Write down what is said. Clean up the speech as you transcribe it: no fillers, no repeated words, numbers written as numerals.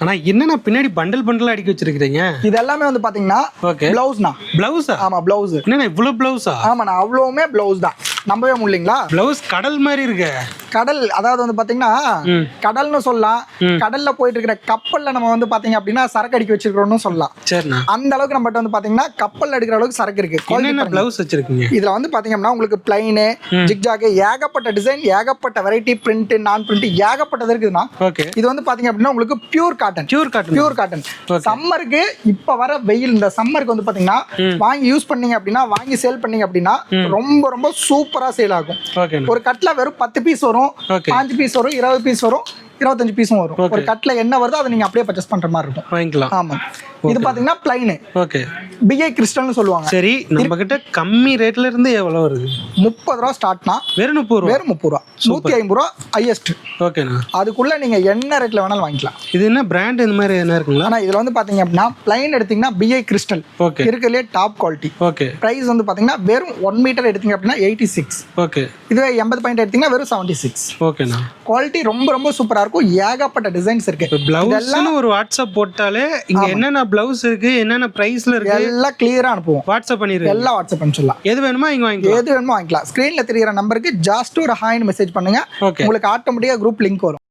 ஆனா என்னன்னா பின்னாடி பண்டல் பண்டலா அடிக்க வச்சிருக்கீங்க? இது எல்லாமே வந்து பாத்தீங்கன்னா பிளவுஸ்னா. பிளவுஸா? ஆமா பிளவுஸ். என்னண்ணா இவ்வளவு பிளவுஸா? ஆமாண்ணா, அவ்வளவுமே பிளவுஸ் தான். நம்பவே முடியலீங்களா? பிளவுஸ் கடல் மாதிரி இருக்கு. கடல், அதாவது வந்து பாத்தீங்கன்னா கடல்னு சொல்லலாம். கடல்ல போயிட்டு இருக்கிற கப்பல்ல நம்ம வந்து பாத்தீங்க அப்படின்னா சரக்கு அடிக்க வச்சிருக்கிறோம்னு சொல்லலாம். சரிண்ணா. அந்த அளவுக்கு நம்மகிட்ட வந்து பாத்தீங்கன்னா கப்பல் எடுக்கிற அளவுக்கு சரக்கு இருக்கு. என்னென்ன பிளவுஸ் வச்சிருக்கீங்க இதுல வந்து பாத்தீங்க அப்படின்னா உங்களுக்கு பிளைனு, ஜிக்ஜாக், ஏகப்பட்ட டிசைன், ஏகப்பட்ட வெரைட்டி, பிரிண்ட், நான் பிரிண்ட், ஏகப்பட்டது இருக்குதுண்ணா. இது வந்து பாத்தீங்க அப்படின்னா உங்களுக்கு பியூர் காட்டன். Pure cotton. சம்மருக்கு இப்ப வர வெயில், இந்த சம்மருக்கு வந்து பாத்தீங்கன்னா வாங்கி யூஸ் பண்ணீங்க அப்படின்னா, வாங்கி சேல் பண்ணீங்க அப்படின்னா ரொம்ப ரொம்ப சூப்பரா சேல் ஆகும். ஒரு கட்ல வெறும் 10 பீஸ் வரும், 5 பீஸ் வரும், 20 பீஸ் வரும், 25 பீஸும் வரும். ஒரு கட்ல என்ன வருதோ அதை நீங்க அப்படியே பர்ச்சேஸ் பண்ற மாதிரி இருக்கும். வாங்கிக்கலாம். ஆமா. இது பாத்தீங்கன்னா பிளைன். ஓகே. பிஐ கிறிஸ்டல்னு சொல்லுவாங்க. சரி, நம்ம கிட்ட கம்மி ரேட்ல இருந்து எவ்வளவு வருது? 30 ரூபா ஸ்டார்ட்னா. வெறும் 30 ரூபா. வெறும் 30 ரூபா. 150 ரூபா ஹையஸ்ட். ஓகேண்ணா. அதுக்குள்ள நீங்க என்ன ரேட்ல வேணாலும் வாங்கிக்கலாம். இது என்ன பிராண்ட் இந்த மாதிரி என்ன இருக்குங்களா? ஆனா இதுல வந்து பாத்தீங்க அப்படின்னா பிளைன் எடுத்தீங்கன்னா பிஐ கிறிஸ்டல். ஓகே. இருக்குலயே டாப் குவாலிட்டி. ஓகே. பிரைஸ் வந்து பாத்தீங்கன்னா வெறும் 1 மீட்டர் எடுத்தீங்க அப்படின்னா 86. ஓகே. இதுவே 80 பாயிண்ட் எடுத்தீங்கன்னா வெறும் 76. ஓகேண்ணா. குவாலிட்டி ரொம்ப ரொம்ப சூப்பரா இருக்கும். ஏகப்பட்ட டிசைன்ஸ் இருக்கு. பிளவுஸ்னு ஒரு வாட்ஸ்அப் போட்டாலே இங்க என்னென்ன பிளவுஸ் இருக்கு, என்னென்ன பிரைஸ்ல இருக்கு எல்லாம் கிளியரா அனுப்புவோம். வாட்ஸ்அப் பண்ணிடுங்க. எல்லாம் வாட்ஸ்அப் அனுப்பிச்சிடலாம். எது வேணுமோ இங்க வாங்கிக்கலாம். எது வேணுமோ வாங்கிக்கலாம். ஸ்கிரீன்ல தெரியுற நம்பருக்கு ஜஸ்ட் ஒரு ஹாய்னு மெசேஜ் பண்ணுங்க. உங்களுக்கு ஆட்டோமேட்டிக்கா குரூப் லிங்க் வரும்.